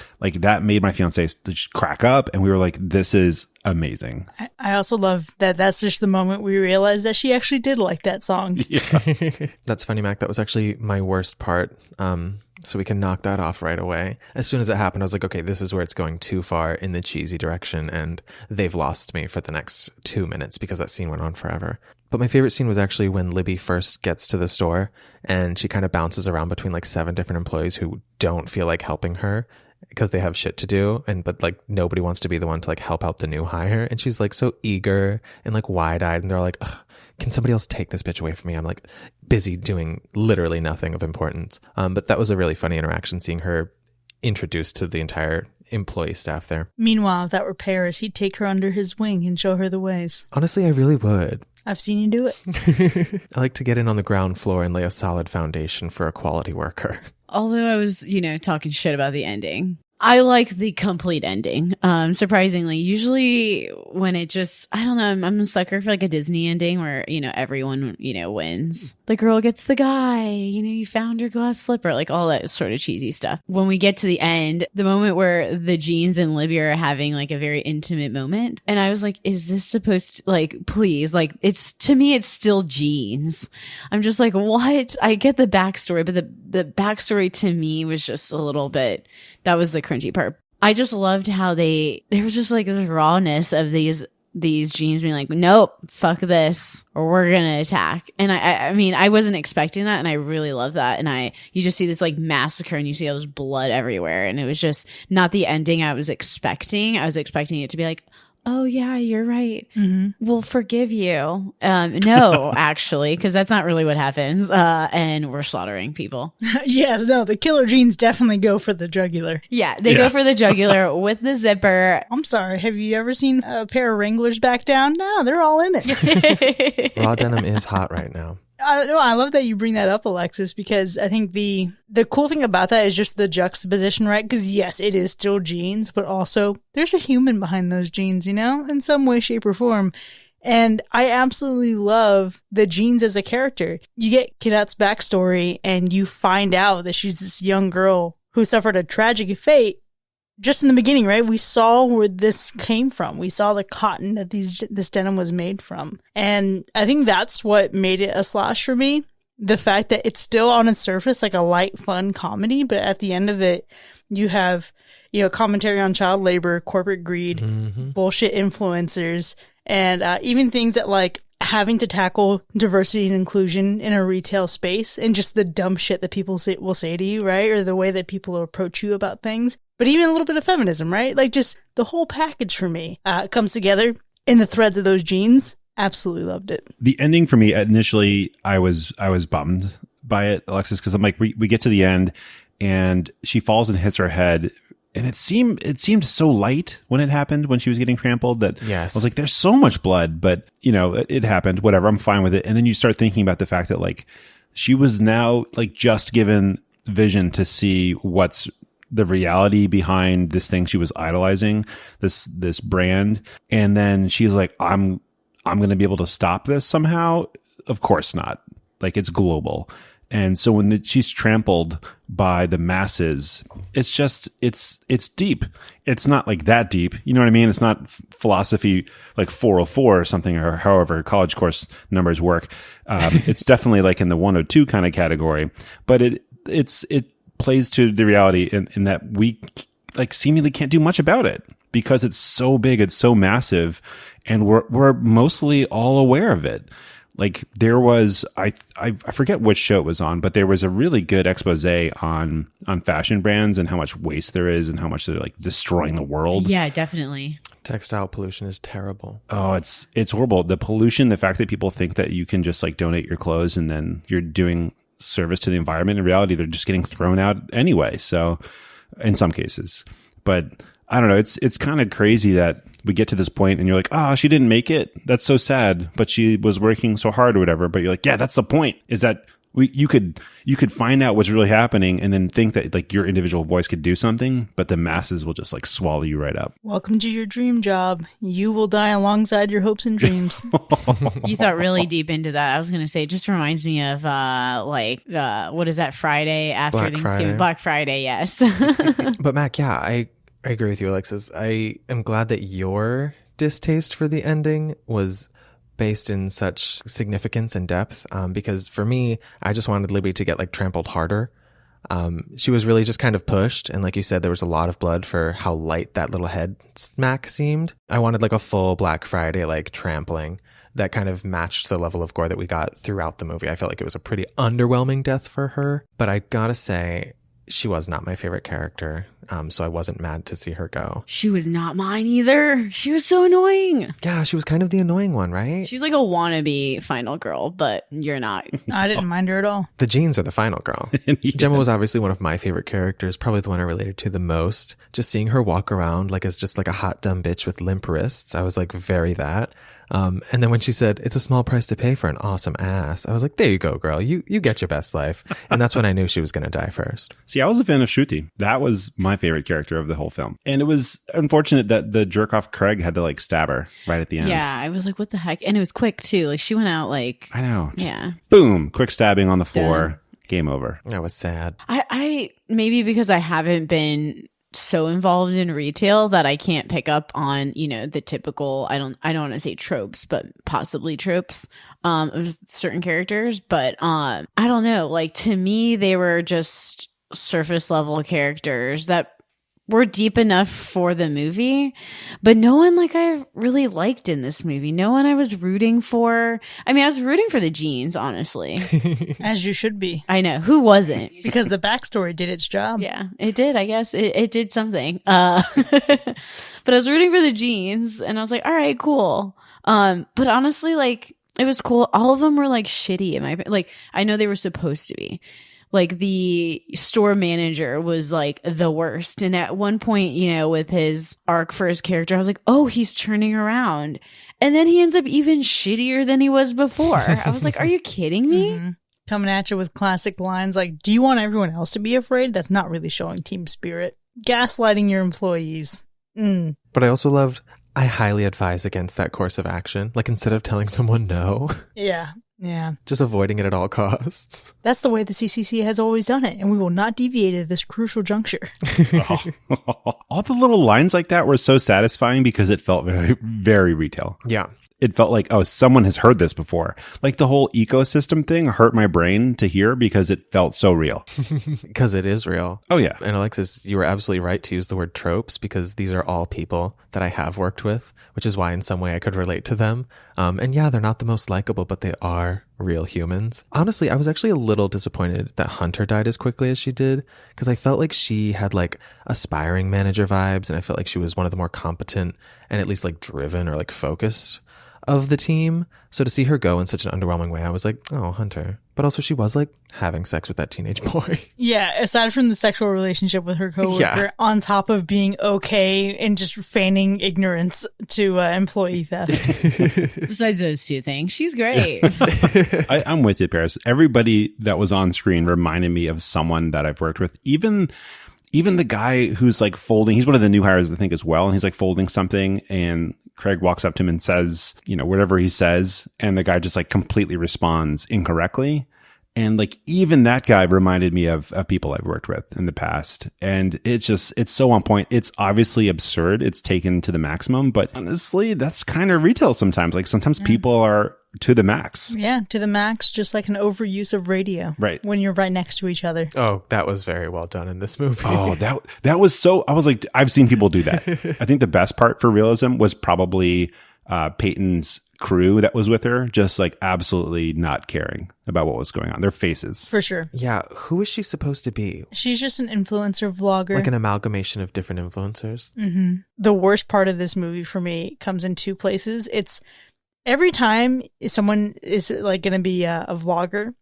made my fiance just crack up. And we were like, this is amazing. I also love that that's just the moment we realized that she actually did like that song. Yeah. That's funny, Mac. That was actually my worst part. So we can knock that off right away. As soon as it happened, I was like, okay, this is where it's going too far in the cheesy direction. And they've lost me for the next 2 minutes because that scene went on forever. But my favorite scene was actually when Libby first gets to the store and she kind of bounces around between like 7 different employees who don't feel like helping her because they have shit to do. But like nobody wants to be the one to like help out the new hire. And she's like so eager and like wide eyed. And they're like, can somebody else take this bitch away from me? I'm like busy doing literally nothing of importance. But that was a really funny interaction, seeing her introduced to the entire employee staff there. Meanwhile, if that were Paris, he'd take her under his wing and show her the ways. Honestly, I really would. I've seen you do it. I like to get in on the ground floor and lay a solid foundation for a quality worker. Although I was, talking shit about the ending. I like the complete ending. Surprisingly, usually when it just, I don't know, I'm a sucker for like a Disney ending where, everyone, wins. The girl gets the guy, you found your glass slipper, like all that sort of cheesy stuff. When we get to the end, the moment where the jeans and Libby are having like a very intimate moment. And I was like, is this supposed to, like, please, like to me, it's still jeans. I'm just like, what? I get the backstory, but the backstory to me was just a little bit, that was the cringy part. I just loved how there was just like the rawness of these jeans being like, nope, fuck this, or we're gonna attack. And I mean, I wasn't expecting that, and I really love that. And you just see this like massacre, and you see all this blood everywhere, and it was just not the ending I was expecting. I was expecting it to be like, oh yeah, you're right. Mm-hmm. We'll forgive you. No, actually, because that's not really what happens. And we're slaughtering people. Yes, no, the killer genes definitely go for the jugular. Yeah, they go for the jugular with the zipper. I'm sorry, have you ever seen a pair of Wranglers back down? No, they're all in it. Raw denim is hot right now. I love that you bring that up, Alexis, because I think the cool thing about that is just the juxtaposition, right? Because yes, it is still genes, but also there's a human behind those genes, in some way, shape, or form. And I absolutely love the genes as a character. You get Kadet's backstory and you find out that she's this young girl who suffered a tragic fate. Just in the beginning, right? We saw where this came from. We saw the cotton that this denim was made from. And I think that's what made it a slash for me. The fact that it's still on its surface like a light, fun comedy, but at the end of it, you have, commentary on child labor, corporate greed, bullshit influencers, and even things that like having to tackle diversity and inclusion in a retail space and just the dumb shit that people will say to you, right? Or the way that people approach you about things. But even a little bit of feminism, right? Like just the whole package for me comes together in the threads of those genes. Absolutely loved it. The ending for me, initially, I was bummed by it, Alexis, because I'm like, we get to the end and she falls and hits her head. And it seemed so light when it happened, when she was getting trampled, that yes. I was like, there's so much blood, but it happened, whatever, I'm fine with it. And then you start thinking about the fact that like she was now like just given vision to see what's the reality behind this thing she was idolizing, this brand. And then she's like, I'm going to be able to stop this somehow. Of course not. Like it's global. And so when she's trampled by the masses, it's just, it's deep. It's not like that deep. You know what I mean? It's not philosophy like 404 or something, or however college course numbers work. It's definitely like in the 102 kind of category, but it plays to the reality in that we like seemingly can't do much about it because it's so big, it's so massive, and we're mostly all aware of it. Like there was, I forget which show it was on, but there was a really good expose on fashion brands and how much waste there is and how much they're like destroying the world. Yeah, definitely. Textile pollution is terrible. Oh, it's horrible. The pollution, the fact that people think that you can just like donate your clothes and then you're doing service to the environment. In reality, they're just getting thrown out anyway. So in some cases, but I don't know. It's kind of crazy that we get to this point and you're like, oh, she didn't make it. That's so sad, but she was working so hard or whatever. But you're like, yeah, that's the point, is that you could find out what's really happening and then think that like your individual voice could do something, but the masses will just like swallow you right up. Welcome to your dream job. You will die alongside your hopes and dreams. You thought really deep into that. I was going to say, it just reminds me of what is that, Friday after Black Thanksgiving? Friday. Black Friday, yes. But Mac, yeah, I agree with you, Alexis. I am glad that your distaste for the ending was based in such significance and depth, because for me, I just wanted Libby to get like trampled harder. She was really just kind of pushed, and like you said, there was a lot of blood for how light that little head smack seemed. I wanted like a full Black Friday like trampling that kind of matched the level of gore that we got throughout the movie. I felt like it was a pretty underwhelming death for her, but I gotta say, she was not my favorite character, so I wasn't mad to see her go. She was not mine either. She was so annoying. Yeah, she was kind of the annoying one, right? She's like a wannabe final girl, but you're not. I didn't mind her at all. The jeans are the final girl. Gemma was obviously one of my favorite characters, probably the one I related to the most. Just seeing her walk around like as just like a hot dumb bitch with limp wrists, I was like very that. And then when she said, it's a small price to pay for an awesome ass, I was like, there you go, girl. You get your best life. And that's when I knew she was going to die first. See, I was a fan of Shruti. That was my favorite character of the whole film. And it was unfortunate that the jerk off Craig had to like stab her right at the end. Yeah, I was like, what the heck? And it was quick too. Like she went out like, I know. Yeah. Boom. Quick stabbing on the floor. Done. Game over. That was sad. I maybe because I haven't been so involved in retail that I can't pick up on, the typical, I don't want to say tropes, but possibly tropes of certain characters. But I don't know, like to me, they were just surface level characters that were deep enough for the movie, but no one like I really liked in this movie. No one I was rooting for. I mean, I was rooting for the Jeans, honestly. As you should be. I know. Who wasn't? Because the backstory did its job. Yeah, it did. I guess it did something. But I was rooting for the Jeans, and I was like, all right, cool. But honestly, like, it was cool. All of them were like shitty in my, like, I know they were supposed to be. Like, the store manager was like the worst. And at one point, you know, with his arc for his character, I was like, oh, he's turning around. And then he ends up even shittier than he was before. I was like, are you kidding me? Mm-hmm. Coming at you with classic lines like, do you want everyone else to be afraid? That's not really showing team spirit. Gaslighting your employees. But I also loved, I highly advise against that course of action. Like, instead of telling someone no. Yeah. Yeah. Just avoiding it at all costs. That's the way the CCC has always done it, and we will not deviate at this crucial juncture. All the little lines like that were so satisfying because it felt very, very retail. Yeah. It felt like, oh, someone has heard this before. Like, the whole ecosystem thing hurt my brain to hear because it felt so real. Because it is real. Oh, yeah. And Alexis, you were absolutely right to use the word tropes, because these are all people that I have worked with, which is why in some way I could relate to them. And yeah, they're not the most likable, but they are real humans. Honestly, I was actually a little disappointed that Hunter died as quickly as she did, because I felt like she had like aspiring manager vibes, and I felt like she was one of the more competent and at least like driven or like focused of the team. So to see her go in such an underwhelming way, I was like, oh, Hunter. But also, she was like having sex with that teenage boy. Yeah, aside from the sexual relationship with her coworker, on top of being okay and just feigning ignorance to employee theft. Besides those two things, she's great. I'm with you, Paris. Everybody that was on screen reminded me of someone that I've worked with. Even the guy who's like folding, he's one of the new hires, I think, as well. And he's like folding something, and Craig walks up to him and says, you know, whatever he says. And the guy just like completely responds incorrectly. And like, even that guy reminded me of people I've worked with in the past. And it's so on point. It's obviously absurd. It's taken to the maximum, but honestly, that's kind of retail sometimes. Like, sometimes people are to the max. Yeah, to the max, just like an overuse of radio. Right. When you're right next to each other. Oh, that was very well done in this movie. Oh, that was so, I was like, I've seen people do that. I think the best part for realism was probably Peyton's crew that was with her, just like absolutely not caring about what was going on. Their faces. For sure. Yeah. Who is she supposed to be? She's just an influencer vlogger. Like an amalgamation of different influencers. Mm-hmm. The worst part of this movie for me comes in two places. It's every time someone is like going to be a vlogger,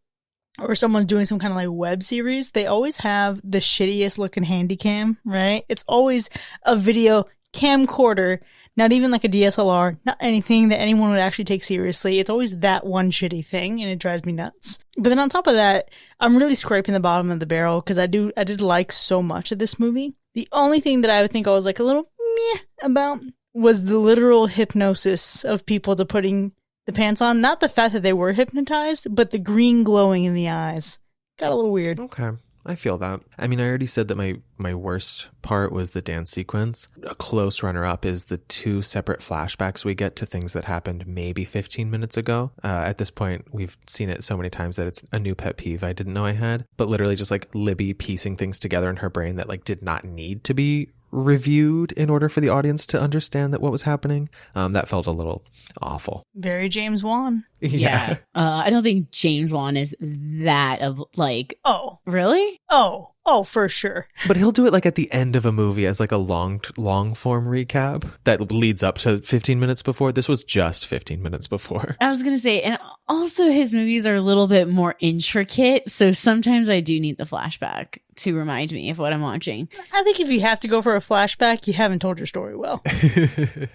or someone's doing some kind of like web series, they always have the shittiest looking handy cam, right? It's always a video camcorder, not even like a DSLR, not anything that anyone would actually take seriously. It's always that one shitty thing, and it drives me nuts. But then on top of that, I'm really scraping the bottom of the barrel because I did like so much of this movie. The only thing that I would think I was like a little meh about was the literal hypnosis of people to putting the pants on. Not the fact that they were hypnotized, but the green glowing in the eyes. Got a little weird. Okay. I feel that. I mean, I already said that my worst part was the dance sequence. A close runner-up is the two separate flashbacks we get to things that happened maybe 15 minutes ago. At this point, we've seen it so many times that it's a new pet peeve I didn't know I had. But literally just like Libby piecing things together in her brain that like did not need to be reviewed in order for the audience to understand that what was happening. That felt a little awful. Very James Wan. Yeah. I don't think James Wan is that of like. Oh. Really? Oh, for sure. But he'll do it like at the end of a movie as like a long form recap that leads up to 15 minutes before. This was just 15 minutes before. I was going to say, and also his movies are a little bit more intricate. So sometimes I do need the flashback to remind me of what I'm watching. I think if you have to go for a flashback, you haven't told your story well.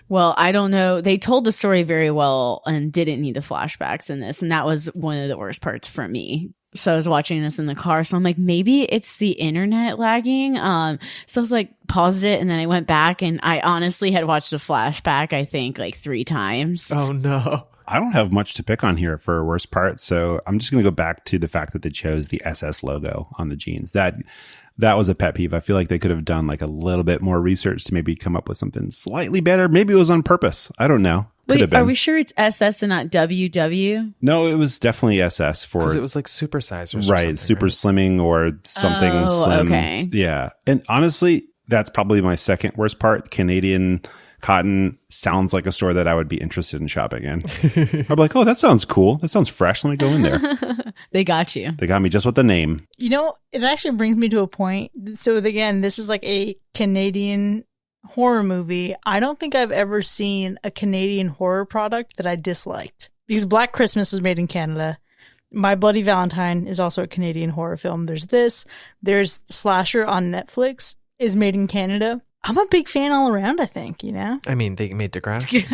Well, I don't know. They told the story very well and didn't need the flashbacks in this. And that was one of the worst parts for me. So I was watching this in the car. So I'm like, maybe it's the internet lagging. So I was like, paused it. And then I went back and I honestly had watched the flashback, I think like 3 times. Oh, no. I don't have much to pick on here for a worst part. So I'm just going to go back to the fact that they chose the SS logo on the jeans. That was a pet peeve. I feel like they could have done like a little bit more research to maybe come up with something slightly better. Maybe it was on purpose. I don't know. Wait, are we sure it's SS and not WW? No, it was definitely SS for... Because it was like supersizers. Right, super slimming or something slim. Okay. Yeah. And honestly, That's probably my second worst part. Canadian cotton sounds like a store that I would be interested in shopping in. I'd be like, oh, that sounds cool. That sounds fresh. Let me go in there. They got you. They got me just with the name. You know, it actually brings me to a point. So again, this is like a Canadian horror movie. I don't think I've ever seen a Canadian horror product that I disliked. Because Black Christmas was made in Canada. My Bloody Valentine is also a Canadian horror film. There's this. There's Slasher on Netflix is made in Canada. I'm a big fan all around, I think, you know? I mean, they made Degrassi.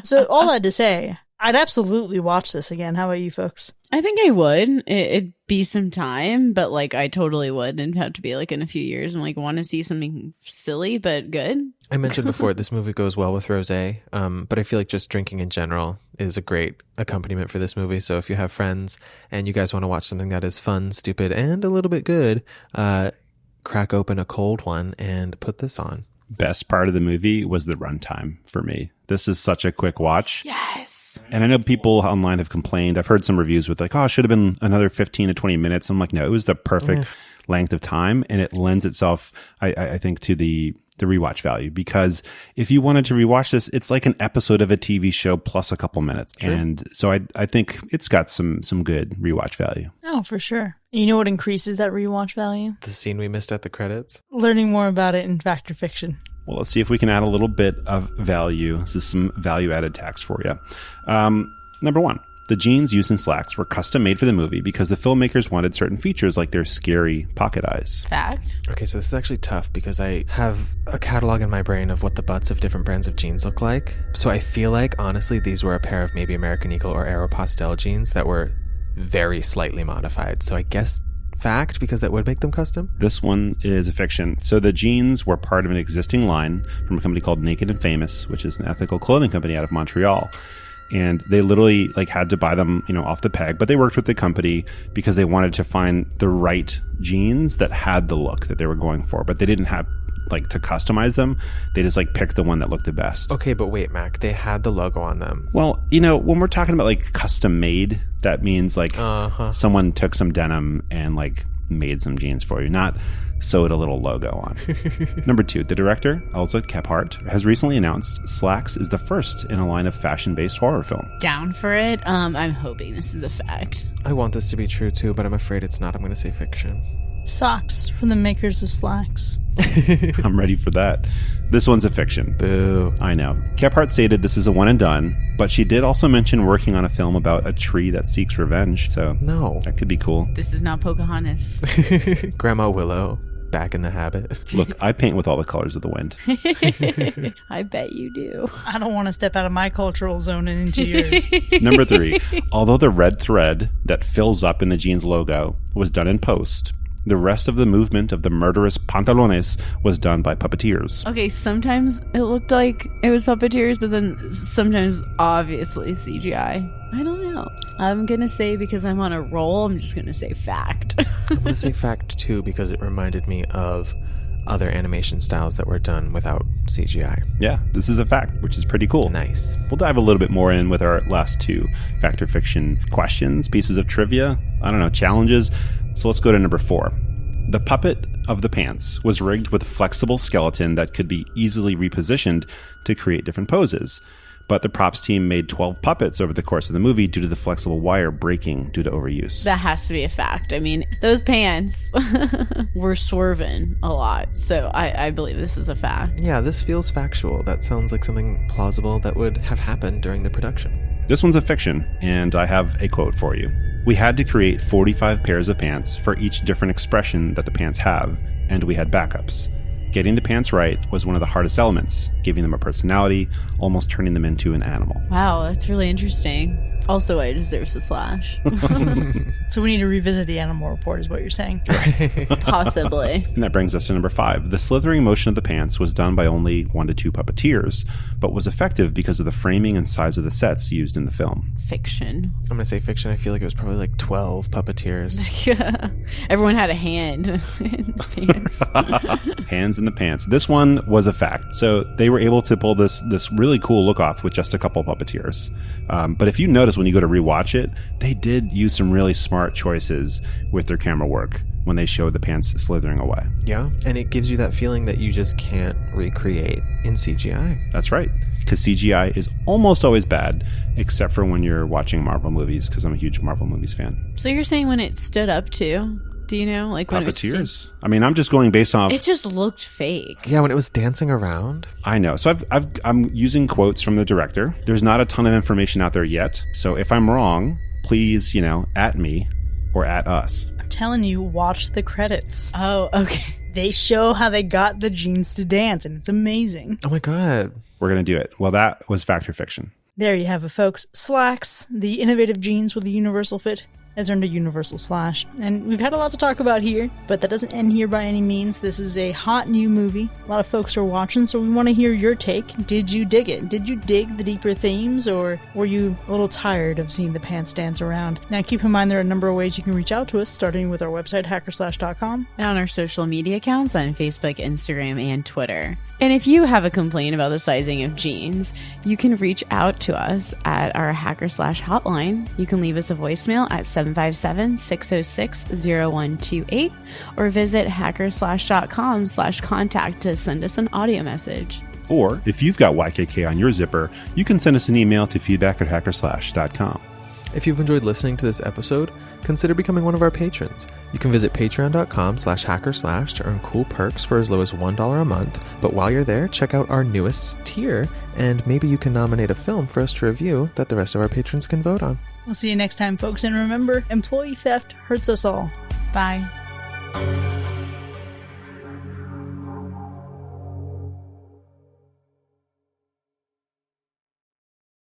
So all that to say, I'd absolutely watch this again. How about you folks? I think I would. It'd be some time, but like I totally would. It'd have to be like in a few years and like want to see something silly but good. I mentioned before, this movie goes well with rosé, but I feel like just drinking in general is a great accompaniment for this movie. So if you have friends and you guys want to watch something that is fun, stupid, and a little bit good, crack open a cold one and put this on. Best part of the movie was the runtime for me. This is such a quick watch. Yes. And I know people online have complained. I've heard some reviews with like, oh, it should have been another 15 to 20 minutes. I'm like, no, it was the perfect length of time. And it lends itself, I think, to the rewatch value, because if you wanted to rewatch this, it's like an episode of a TV show plus a couple minutes. True. And so I think it's got some good rewatch value. Oh, for sure. You know what increases that rewatch value? The scene we missed at the credits. Learning more about it in Fact or Fiction. Well, let's see if we can add a little bit of value. This is some value-added tax for you. Number one, the jeans used in Slaxx were custom made for the movie because the filmmakers wanted certain features like their scary pocket eyes. Fact. Okay, so this is actually tough because I have a catalog in my brain of what the butts of different brands of jeans look like. So I feel like, honestly, these were a pair of maybe American Eagle or Aeropostale jeans that were very slightly modified. So I guess fact, because that would make them custom. This one is a fiction. So the jeans were part of an existing line from a company called Naked and Famous, which is an ethical clothing company out of Montreal. And they literally like had to buy them, off the peg, but they worked with the company because they wanted to find the right jeans that had the look that they were going for, but they didn't have like to customize them. They just like picked the one that looked the best. Okay, but wait, Mac, they had the logo on them. Well, when we're talking about like custom made, that means like someone took some denim and like made some jeans for you, not sewed a little logo on. Number two, the director, Elsa Kephart, has recently announced Slaxx is the first in a line of fashion-based horror film. Down for it. I'm hoping this is a fact. I want this to be true too, but I'm afraid it's not. I'm going to say fiction. Socks from the makers of Slaxx. I'm ready for that. This one's a fiction. Boo. I know. Kephart stated this is a one and done, but she did also mention working on a film about a tree that seeks revenge, so no, that could be cool. This is not Pocahontas. Grandma Willow, back in the habit. Look, I paint with all the colors of the wind. I bet you do. I don't want to step out of my cultural zone and into yours. Number three, although the red thread that fills up in the jeans logo was done in post, the rest of the movement of the murderous pantalones was done by puppeteers. Okay, sometimes it looked like it was puppeteers, but then sometimes obviously CGI. I don't know. I'm going to say, because I'm on a roll, I'm just going to say fact. I'm going to say fact too, because it reminded me of other animation styles that were done without CGI. Yeah, this is a fact, which is pretty cool. Nice. We'll dive a little bit more in with our last two fact or fiction questions, pieces of trivia, challenges. So let's go to number four. The puppet of the pants was rigged with a flexible skeleton that could be easily repositioned to create different poses. But the props team made 12 puppets over the course of the movie due to the flexible wire breaking due to overuse. That has to be a fact. I mean, those pants were swerving a lot. So I believe this is a fact. Yeah, this feels factual. That sounds like something plausible that would have happened during the production. This one's a fiction, and I have a quote for you. We had to create 45 pairs of pants for each different expression that the pants have, and we had backups. Getting the pants right was one of the hardest elements, giving them a personality, almost turning them into an animal. Wow, that's really interesting. Also, I deserve a slash. So we need to revisit the animal report, is what you're saying. Possibly. And that brings us to number five. The slithering motion of the pants was done by only 1 to 2 puppeteers, but was effective because of the framing and size of the sets used in the film. Fiction. I'm going to say fiction. I feel like it was probably like 12 puppeteers. Yeah. Everyone had a hand in the pants. Hands in the pants. This one was a fact. So they were able to pull this really cool look off with just a couple puppeteers. But if you notice when you go to rewatch it, they did use some really smart choices with their camera work. when they show the pants slithering away. Yeah, and it gives you that feeling that you just can't recreate in CGI. That's right. Because CGI is almost always bad, except for when you're watching Marvel movies, because I'm a huge Marvel movies fan. So you're saying when it stood up too? Do you know? Like when Puppeteers. I mean, I'm just going based off... It just looked fake. Yeah, when it was dancing around. I know. So I'm using quotes from the director. There's not a ton of information out there yet. So if I'm wrong, please, at me or at us. I'm telling you, watch the credits. Oh, okay. They show how they got the jeans to dance, and it's amazing. Oh my God. We're going to do it. Well, that was Fact or Fiction. There you have it, folks. Slaxx, the innovative jeans with a universal fit, has earned a universal slash. And we've had a lot to talk about here, but that doesn't end here by any means. This is a hot new movie. A lot of folks are watching, so we want to hear your take. Did you dig it? Did you dig the deeper themes, or were you a little tired of seeing the pants dance around? Now, keep in mind there are a number of ways you can reach out to us, starting with our website, hackerslash.com. And on our social media accounts on Facebook, Instagram, and Twitter. And if you have a complaint about the sizing of jeans, you can reach out to us at our Hacker Slash hotline. You can leave us a voicemail at 757-606-0128 or visit hackerslash.com/contact to send us an audio message. Or if you've got YKK on your zipper, you can send us an email to feedback@hackerslash.com. If you've enjoyed listening to this episode, consider becoming one of our patrons. You can visit patreon.com/hackerslash to earn cool perks for as low as $1 a month. But while you're there, check out our newest tier, and maybe you can nominate a film for us to review that the rest of our patrons can vote on. We'll see you next time, folks. And remember, employee theft hurts us all. Bye.